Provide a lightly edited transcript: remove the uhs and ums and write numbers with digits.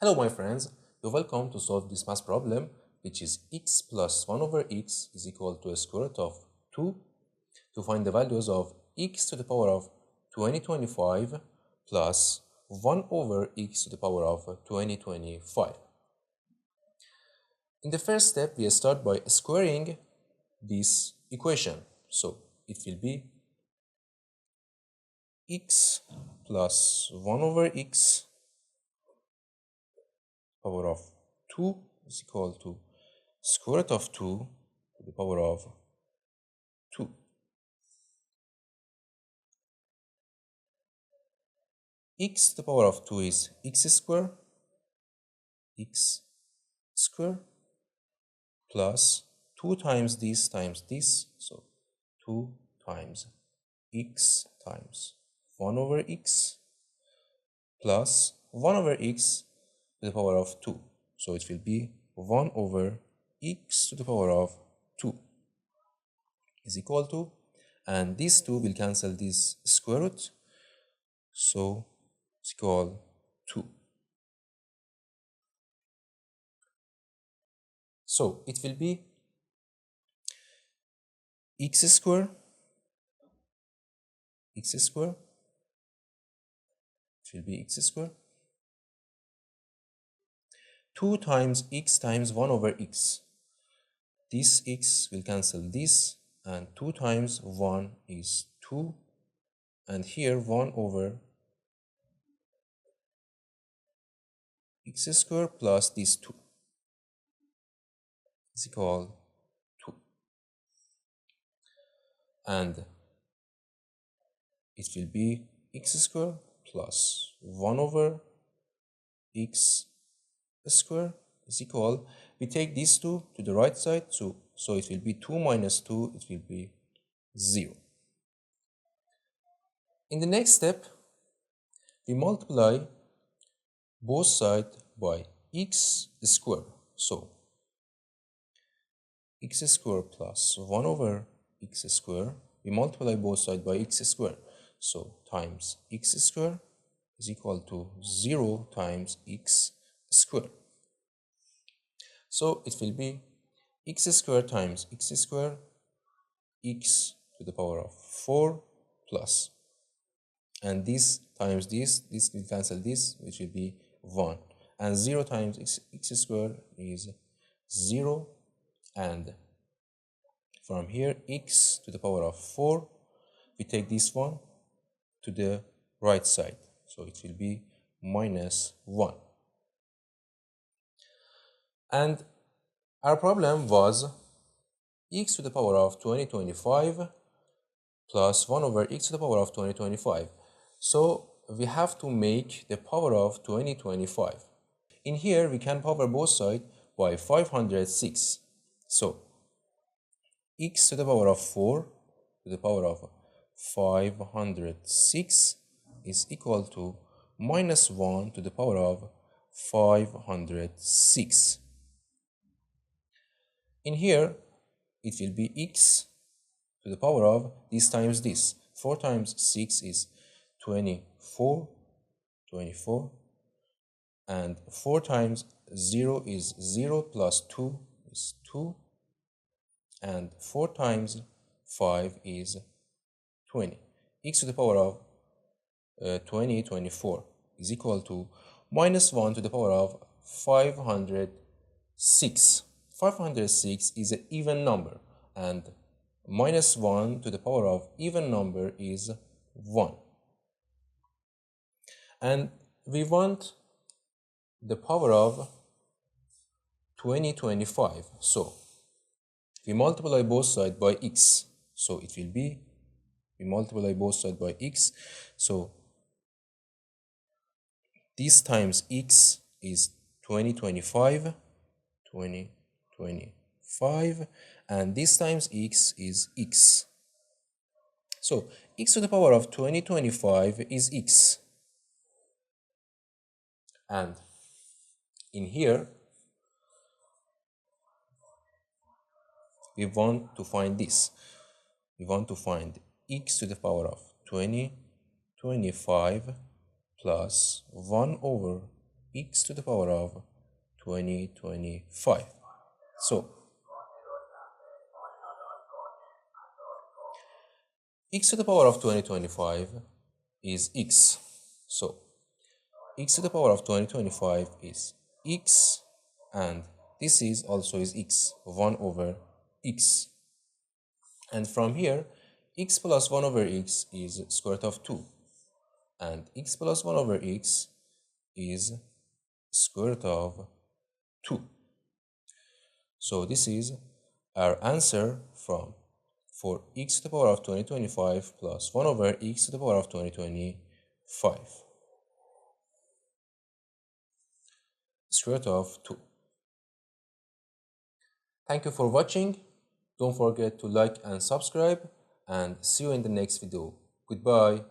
Hello my friends, you're welcome to solve this math problem, which is x plus 1 over x is equal to a square root of 2 to find the values of x to the power of 2025 plus 1 over x to the power of 2025. In the first step, we start by squaring this equation. So it will be x plus 1 over x power of 2 is equal to square root of 2 to the power of 2. X to the power of 2 is x square plus 2 times this, so 2 times x times 1 over x plus 1 over x to the power of 2. So it will be 1 over x to the power of 2 is equal to, and these 2 will cancel this square root, so it's equal to 2. So it will be x square, it will be x square 2 times x times 1 over x. This x will cancel this, and 2 times 1 is 2, and here 1 over x square plus this 2 is equal to 2. And it will be x square plus 1 over x square is equal, we take these 2 to the right side, so it will be 2 minus 2, it will be 0. In the next step, we multiply both sides by x square, so x square plus 1 over x square, we multiply both sides by x square, so times x square is equal to 0 times x square. So it will be x square times x square, x to the power of 4 plus, and this times this will cancel this, which will be 1, and 0 times x square is 0, and from here x to the power of 4, we take this one to the right side, so it will be minus 1. And our problem was x to the power of 2025 plus 1 over x to the power of 2025. So we have to make the power of 2025. In here, we can power both sides by 506. So x to the power of 4 to the power of 506 is equal to minus 1 to the power of 506. In here, it will be x to the power of this times this. 4 times 6 is 24, and 4 times 0 is 0 plus 2 is 2, and 4 times 5 is 20. X to the power of 24 is equal to minus 1 to the power of 506. 506 is an even number, and minus 1 to the power of even number is 1. And we want the power of 2025. So we multiply both sides by x. So it will be, we multiply both sides by x. So this times x is 2025, and this times x is x. So x to the power of 2025 is x. And in here, we want to find this. We want to find x to the power of 2025 plus 1 over x to the power of 2025. So x to the power of 2025 is x. So x to the power of 2025 is x, and this is also is x, 1 over x. And from here, x plus 1 over x is square root of 2. And x plus 1 over x is square root of 2. So this is our answer for x to the power of 2025 plus 1 over x to the power of 2025. Square root of 2. Thank you for watching. Don't forget to like and subscribe, and see you in the next video. Goodbye.